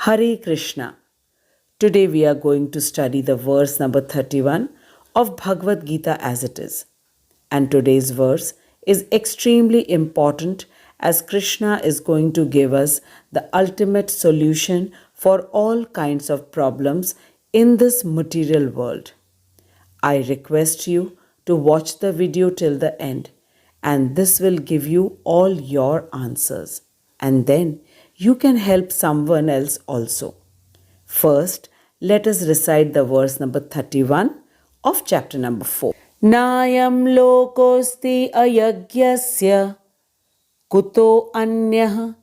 Hare Krishna. Today we are going to study the verse number 31 of Bhagwat Gita as it is. And today's verse is extremely important as Krishna is going to give us the ultimate solution for all kinds of problems in this material world. I request you to watch the video till the end, and this will give you all your answers. And then you can help someone else also. First, let us recite the verse number 31 of chapter number 4. Nayam lokosti ayagyasya kuto anyah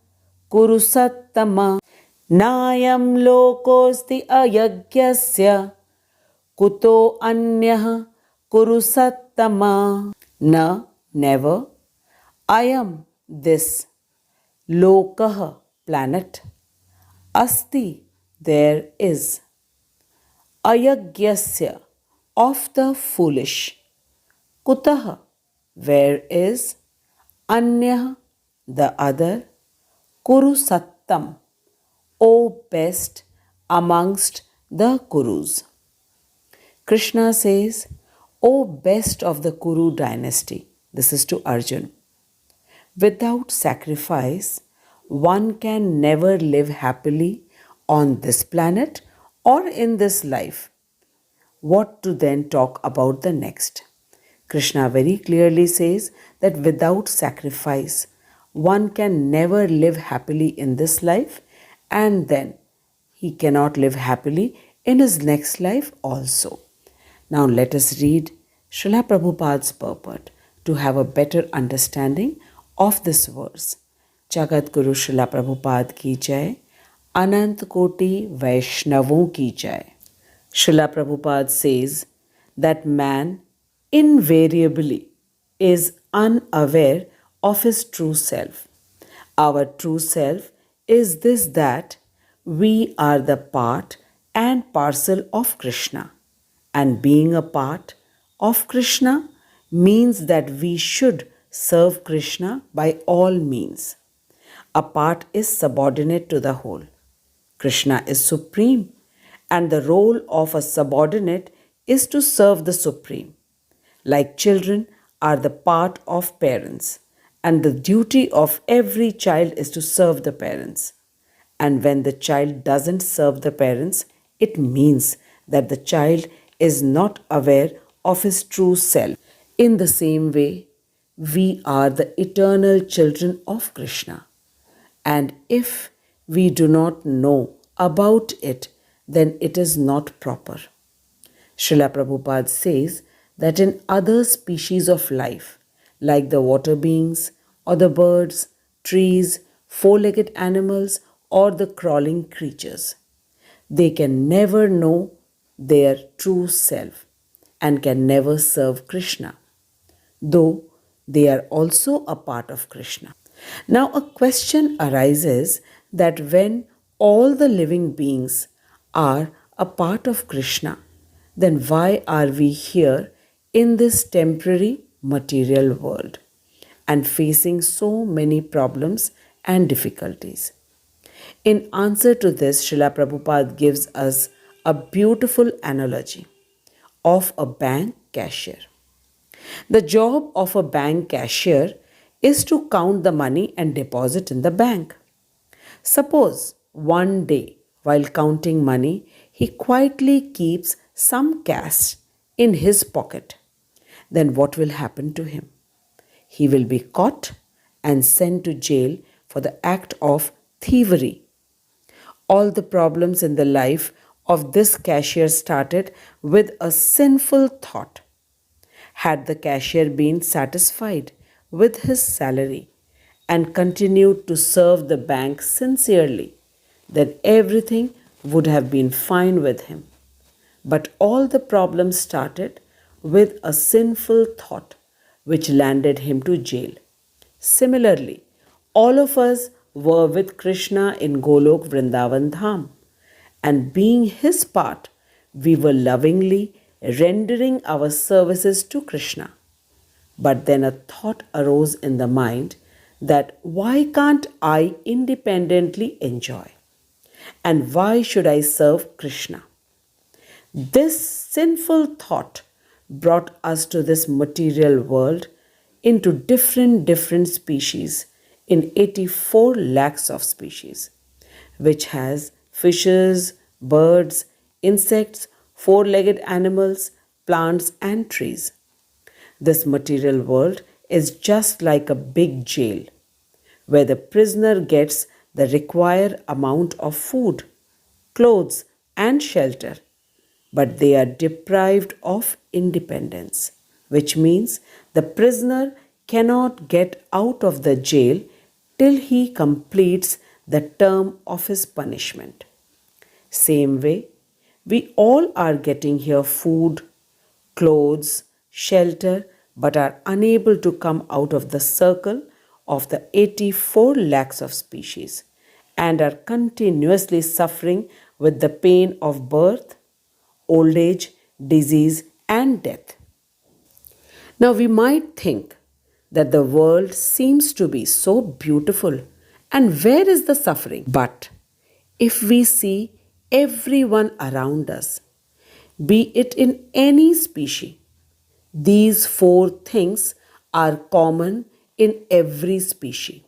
kuru sattama. Nayam lokosti ayagyasya kuto anyah kuru sattama. Na, never. Ayam, this. Lokah, planet. Asti, there is. Ayagyasya, of the foolish. Kutah, where is. Anyah, the other. Kuru sattam, O best amongst the Kurus. Krishna says, O best of the Kuru dynasty. This is to Arjun. Without sacrifice, one can never live happily on this planet or in this life. What to then talk about the next? Krishna very clearly says that without sacrifice, one can never live happily in this life, and then he cannot live happily in his next life also. Now let us read Srila Prabhupada's purport to have a better understanding of this verse. Jagat Guru Srila Prabhupada ki jai, Anant Koti Vaishnavon ki jai. Srila Prabhupada says that man invariably is unaware of his true self. Our true self is this, that we are the part and parcel of Krishna. And being a part of Krishna means that we should serve Krishna by all means. A part is subordinate to the whole. Krishna is supreme, and the role of a subordinate is to serve the supreme. Like children are the part of parents, and the duty of every child is to serve the parents. And when the child doesn't serve the parents, it means that the child is not aware of his true self. In the same way, we are the eternal children of Krishna. And if we do not know about it, then it is not proper. Srila Prabhupada says that in other species of life, like the water beings or the birds, trees, four-legged animals, or the crawling creatures, they can never know their true self and can never serve Krishna, though they are also a part of Krishna. Now a question arises that when all the living beings are a part of Krishna, then why are we here in this temporary material world and facing so many problems and difficulties? In answer to this, Srila Prabhupada gives us a beautiful analogy of a bank cashier. The job of a bank cashier is to count the money and deposit in the bank. Suppose one day, while counting money, he quietly keeps some cash in his pocket. Then what will happen to him? He will be caught and sent to jail for the act of thievery. All the problems in the life of this cashier started with a sinful thought. Had the cashier been satisfied with his salary and continued to serve the bank sincerely, then everything would have been fine with him. But all the problems started with a sinful thought which landed him to jail. Similarly, all of us were with Krishna in Golok Vrindavan Dham, and being his part, we were lovingly rendering our services to Krishna. But then a thought arose in the mind that why can't I independently enjoy? And why should I serve Krishna? This sinful thought brought us to this material world into different species in 84 lakhs of species, which has fishes, birds, insects, four-legged animals, plants and trees. This material world is just like a big jail where the prisoner gets the required amount of food, clothes, and shelter, but they are deprived of independence, which means the prisoner cannot get out of the jail till he completes the term of his punishment. Same way, we all are getting here food, clothes, shelter, but are unable to come out of the circle of the 84 lakhs of species and are continuously suffering with the pain of birth, old age, disease, and death. Now, we might think that the world seems to be so beautiful, and where is the suffering? But if we see everyone around us, be it in any species, these four things are common in every species.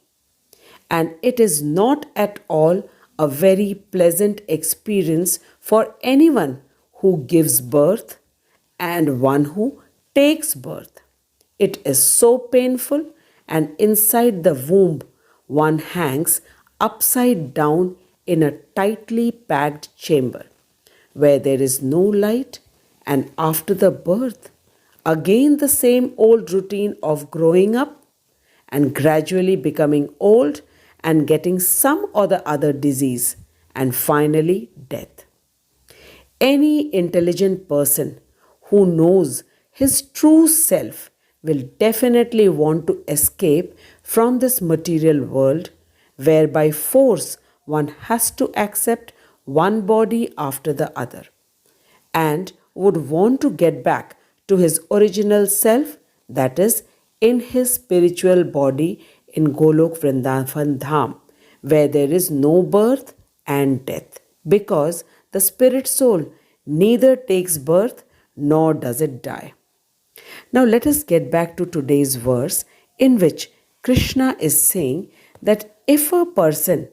And it is not at all a very pleasant experience for anyone who gives birth and one who takes birth. It is so painful, and inside the womb, one hangs upside down in a tightly packed chamber where there is no light, and after the birth, again the same old routine of growing up and gradually becoming old and getting some or the other disease, and finally death. Any intelligent person who knows his true self will definitely want to escape from this material world where by force one has to accept one body after the other, and would want to get back to his original self, that is, in his spiritual body in Golok Vrindavan Dham, where there is no birth and death, because the spirit soul neither takes birth nor does it die. Now let us get back to today's verse, in which Krishna is saying that if a person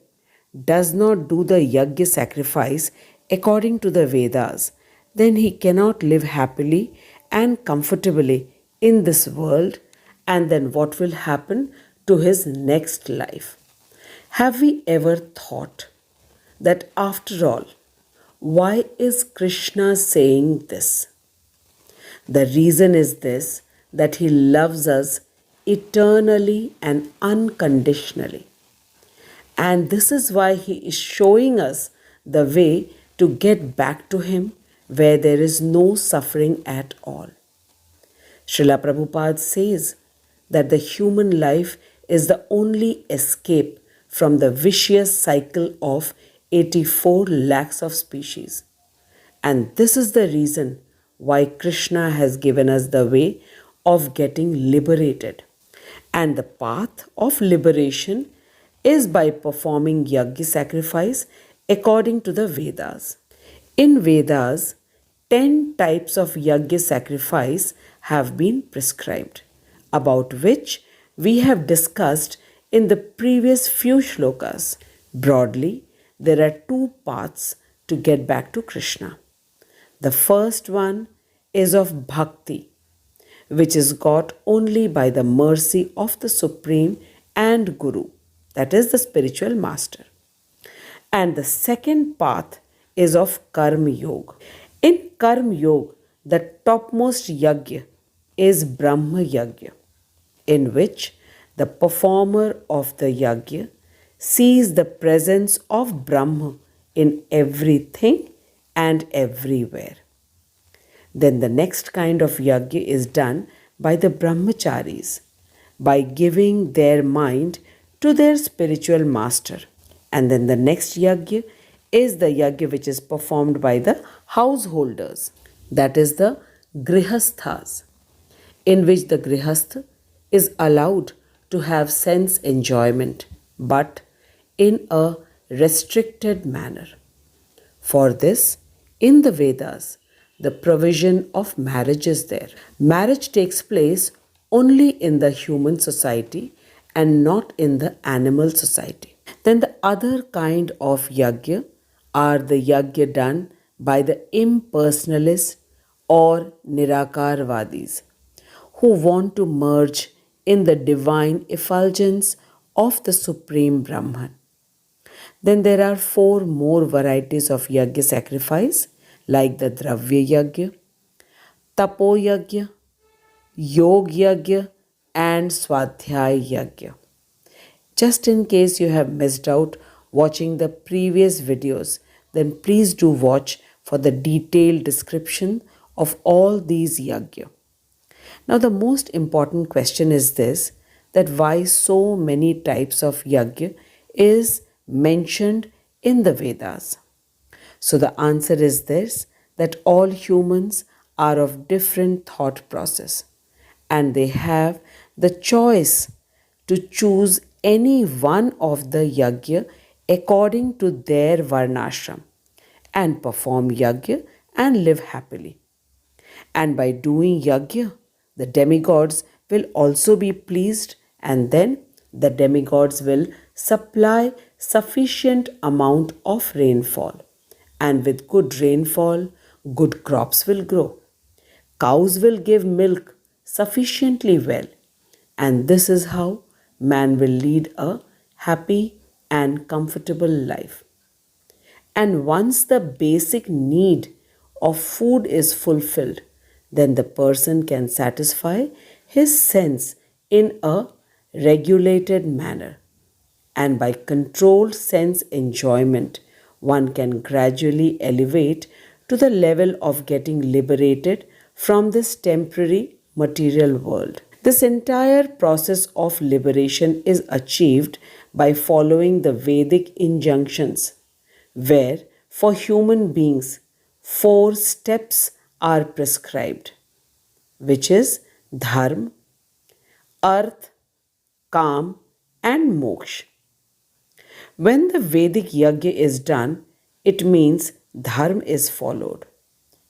does not do the yajna sacrifice according to the Vedas, then he cannot live happily and comfortably in this world, and then what will happen to his next life? Have we ever thought that after all, why is Krishna saying this? The reason is this, that he loves us eternally and unconditionally. And this is why he is showing us the way to get back to him where there is no suffering at all. Srila Prabhupada says that the human life is the only escape from the vicious cycle of 84 lakhs of species. And this is the reason why Krishna has given us the way of getting liberated. And the path of liberation is by performing yajna sacrifice according to the Vedas. In Vedas, 10 types of yajna sacrifice have been prescribed, about which we have discussed in the previous few shlokas. Broadly, there are two paths to get back to Krishna. The first one is of bhakti, which is got only by the mercy of the Supreme and Guru, that is the spiritual master. And the second path is of Karma Yoga. In Karma Yoga, the topmost yajna is Brahma Yajna, in which the performer of the yajna sees the presence of Brahma in everything and everywhere. Then the next kind of yajna is done by the brahmacharis, by giving their mind to their spiritual master. And then the next yajna is the yajna which is performed by the householders, that is the grihasthas, in which the grihastha is allowed to have sense enjoyment, but in a restricted manner. For this, in the Vedas, the provision of marriage is there. Marriage takes place only in the human society and not in the animal society. Then the other kind of yajna are the yajna done by the impersonalists or nirakarvadis who want to merge in the divine effulgence of the Supreme Brahman. Then there are four more varieties of yajna sacrifice like the Dravya Yajna, Tapo Yajna, Yog Yajna, and Swadhyay Yajna. Just in case you have missed out watching the previous videos, then please do watch for the detailed description of all these yajna. Now the most important question is this, that why so many types of yajna is mentioned in the Vedas. So the answer is this, that all humans are of different thought process and they have the choice to choose any one of the yajna according to their varnashram and perform yajna and live happily. And by doing yajna, the demigods will also be pleased, and then the demigods will supply sufficient amount of rainfall. And with good rainfall, good crops will grow. Cows will give milk sufficiently well. And this is how man will lead a happy and comfortable life. And once the basic need of food is fulfilled, then the person can satisfy his sense in a regulated manner. And by controlled sense enjoyment, one can gradually elevate to the level of getting liberated from this temporary material world. This entire process of liberation is achieved by following the Vedic injunctions, where for human beings 4 steps are prescribed, which is dharma, arth, kam, and moksha. When the Vedic yajna is done, it means dharma is followed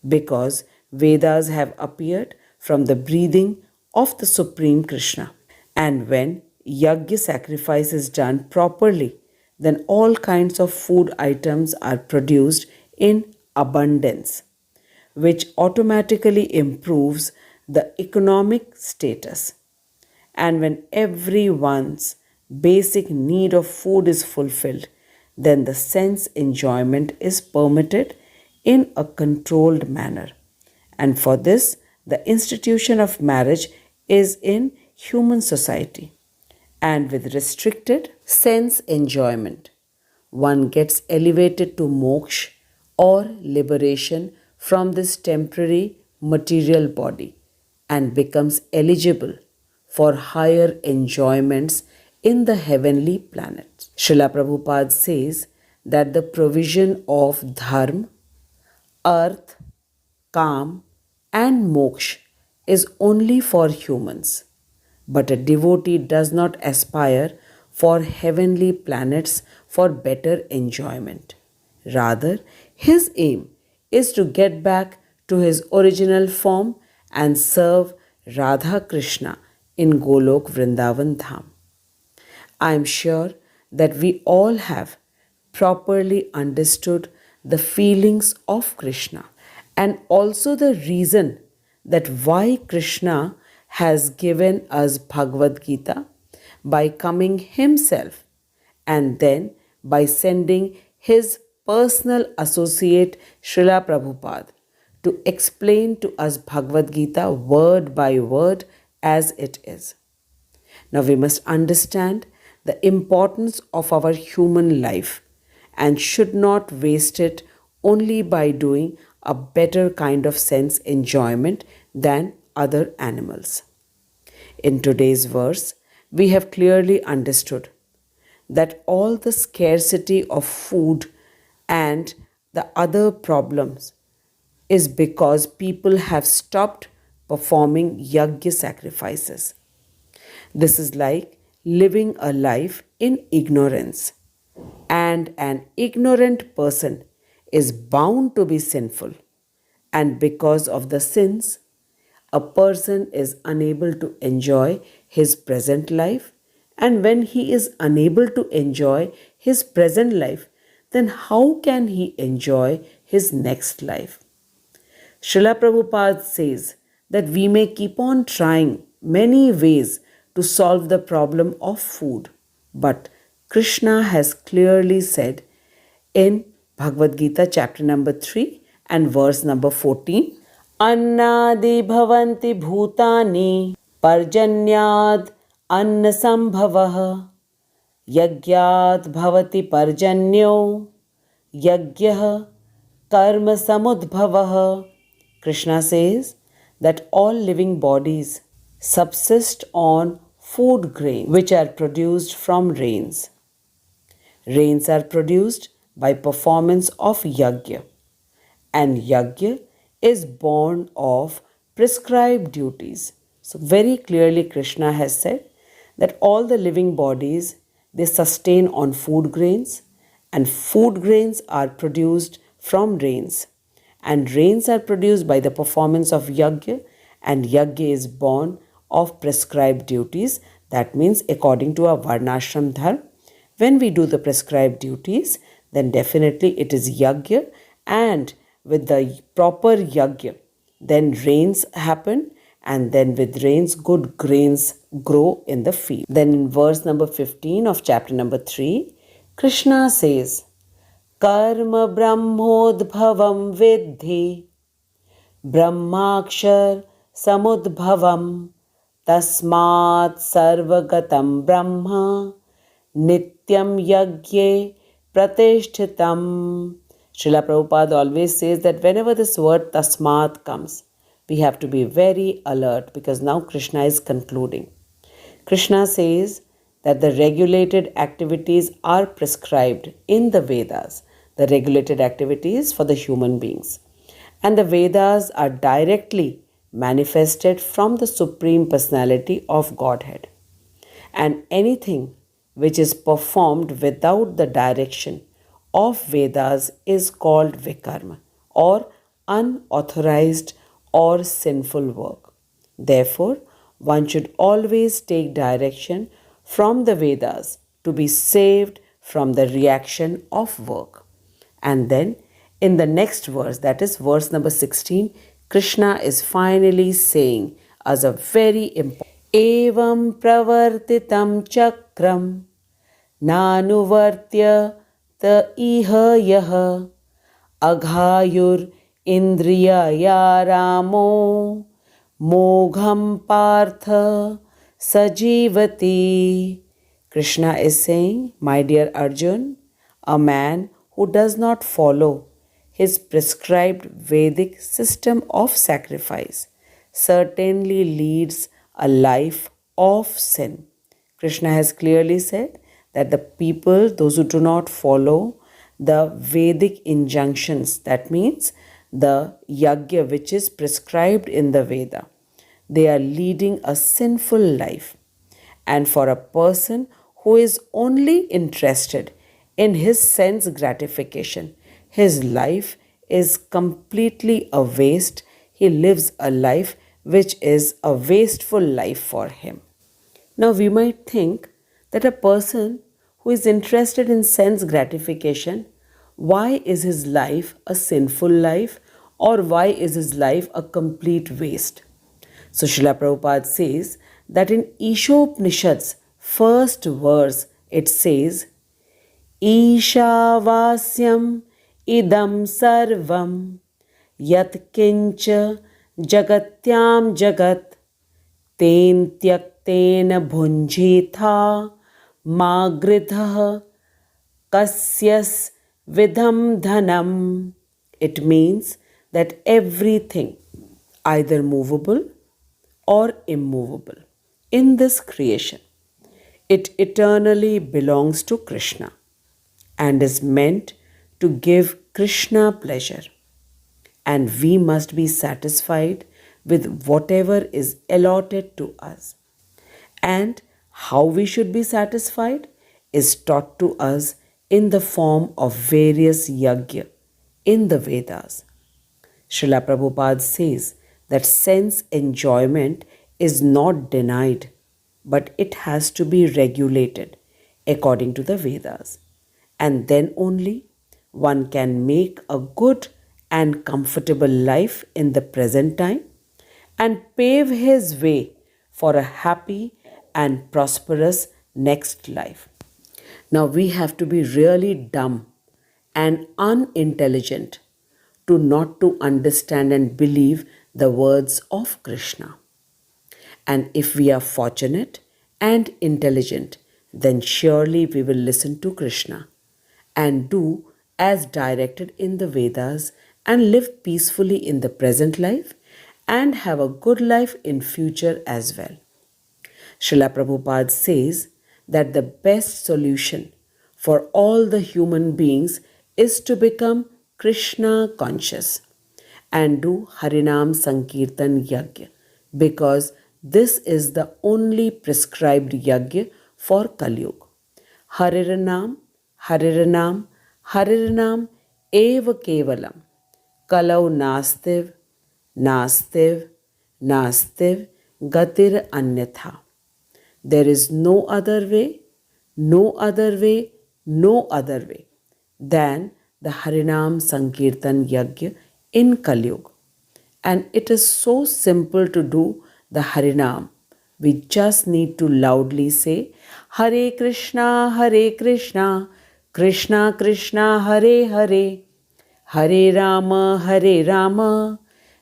because Vedas have appeared from the breathing of the Supreme Krishna. And when yajna sacrifice is done properly, then all kinds of food items are produced in abundance, which automatically improves the economic status. And when everyone's basic need of food is fulfilled, then the sense enjoyment is permitted in a controlled manner. And for this, the institution of marriage is in human society. And with restricted sense enjoyment, one gets elevated to moksha or liberation from this temporary material body and becomes eligible for higher enjoyments in the heavenly planets. Srila Prabhupada says that the provision of dharma, arth, kam, and moksha is only for humans. But a devotee does not aspire for heavenly planets for better enjoyment. Rather, his aim is to get back to his original form and serve Radha Krishna in Golok Vrindavan Dham. I am sure that we all have properly understood the feelings of Krishna and also the reason that why Krishna has given us Bhagwat Gita by coming himself and then by sending his personal associate Srila Prabhupada to explain to us Bhagavad Gita word by word as it is. Now we must understand the importance of our human life and should not waste it only by doing a better kind of sense enjoyment than other animals. In today's verse, we have clearly understood that all the scarcity of food and the other problems is because people have stopped performing yajna sacrifices. This is like living a life in ignorance. and an ignorant person is bound to be sinful. And because of the sins, a person is unable to enjoy his present life. And when he is unable to enjoy his present life, then how can he enjoy his next life? Srila Prabhupada says that we may keep on trying many ways to solve the problem of food, but Krishna has clearly said in Bhagwat Gita, chapter number 3 and verse number 14, Annadi bhavanti bhutani parjanyad anna sambhavah यज्ञात् भवति पर्जन्यो यज्ञः karma samudbhavah. Krishna says that all living bodies subsist on food grain which are produced from rains. Rains are produced by performance of yajna, and yajna is born of prescribed duties. So very clearly Krishna has said that all the living bodies, they sustain on food grains, and food grains are produced from rains, and rains are produced by the performance of yajna, and yajna is born of prescribed duties. That means according to our varnashram dharma, when we do the prescribed duties, then definitely it is yajna, and with the proper yajna, then rains happen, and then with rains, good grains grow in the field. Then in verse number 15 of chapter number 3, Krishna says, Karma Brahmodbhavam Vidhi Brahmakshar Samudbhavam Tasmat Sarvagatam Brahma Nityam Yagye Pratishtitam. Srila Prabhupada always says that whenever this word tasmat comes, we have to be very alert, because now Krishna is concluding. Krishna says that the regulated activities are prescribed in the Vedas, the regulated activities for the human beings. And the Vedas are directly manifested from the Supreme Personality of Godhead. And anything which is performed without the direction of Vedas is called vikarma, or unauthorized or sinful work. Therefore, one should always take direction from the Vedas to be saved from the reaction of work. And then in the next verse, that is verse number 16, Krishna is finally saying as a very important, Evam pravartitam chakram nanuvartya ta iha yaha aghayur indriya ramo mogham partha sajivati. Krishna is saying, my dear Arjun, a man who does not follow his prescribed Vedic system of sacrifice certainly leads a life of sin. Krishna has clearly said that the people, those who do not follow the Vedic injunctions, that means the yajna which is prescribed in the Veda, they are leading a sinful life. And for a person who is only interested in his sense gratification, his life is completely a waste. He lives a life which is a wasteful life for him. Now we might think that a person who is interested in sense gratification, why is his life a sinful life, or why is his life a complete waste? So Srila Prabhupada says that in Ishopanishad's first verse it says, Ishavasyam idam sarvam yat kincha jagatyam jagat ten tyaktena bhunjitha magridha kasyas vidham dhanam. It means that everything, either movable or immovable, in this creation, it eternally belongs to Krishna and is meant to give Krishna pleasure. And we must be satisfied with whatever is allotted to us. And how we should be satisfied is taught to us in the form of various yajna in the Vedas. Srila Prabhupada says that sense enjoyment is not denied, but it has to be regulated according to the Vedas. And then only one can make a good and comfortable life in the present time and pave his way for a happy and prosperous next life. Now we have to be really dumb and unintelligent to not to understand and believe the words of Krishna. And if we are fortunate and intelligent, then surely we will listen to Krishna and do as directed in the Vedas and live peacefully in the present life and have a good life in future as well. Srila Prabhupada says that the best solution for all the human beings is to become Krishna conscious and do Harinam Sankirtan Yajna because this is the only prescribed yajna for Kali Yuga. Hariranam, Hariranam, Hariranam eva kevalam. Kalau nastiv, nastiv, nastiv, gatir anyatha. There is no other way, no other way, no other way than the Harinam Sankirtan Yajna in Kali Yuga. And it is so simple to do the Harinam. We just need to loudly say Hare Krishna, Hare Krishna, Krishna Krishna, Hare Hare, Hare Rama, Hare Rama,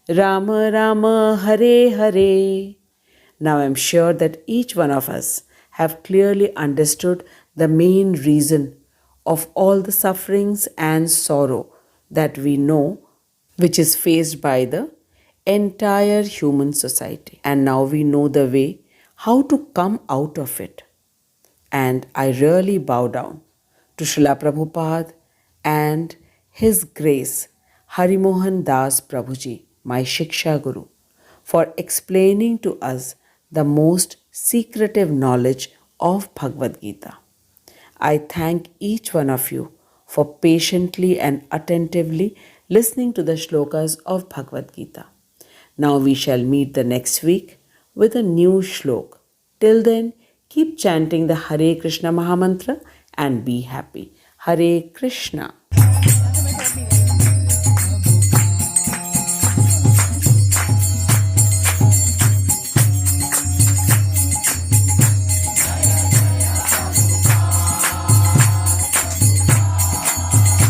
Rama Rama, Hare Hare. Now I am sure that each one of us have clearly understood the main reason of all the sufferings and sorrow that we know which is faced by the entire human society. And now we know the way how to come out of it. And I really bow down to Srila Prabhupada and His Grace Harimohan Das Prabhuji, my Shiksha Guru, for explaining to us the most secretive knowledge of Bhagwat Gita. I thank each one of you for patiently and attentively listening to the shlokas of Bhagwat Gita. Now we shall meet the next week with a new shlok. Till then, keep chanting the Hare Krishna Mahamantra and be happy. Hare Krishna.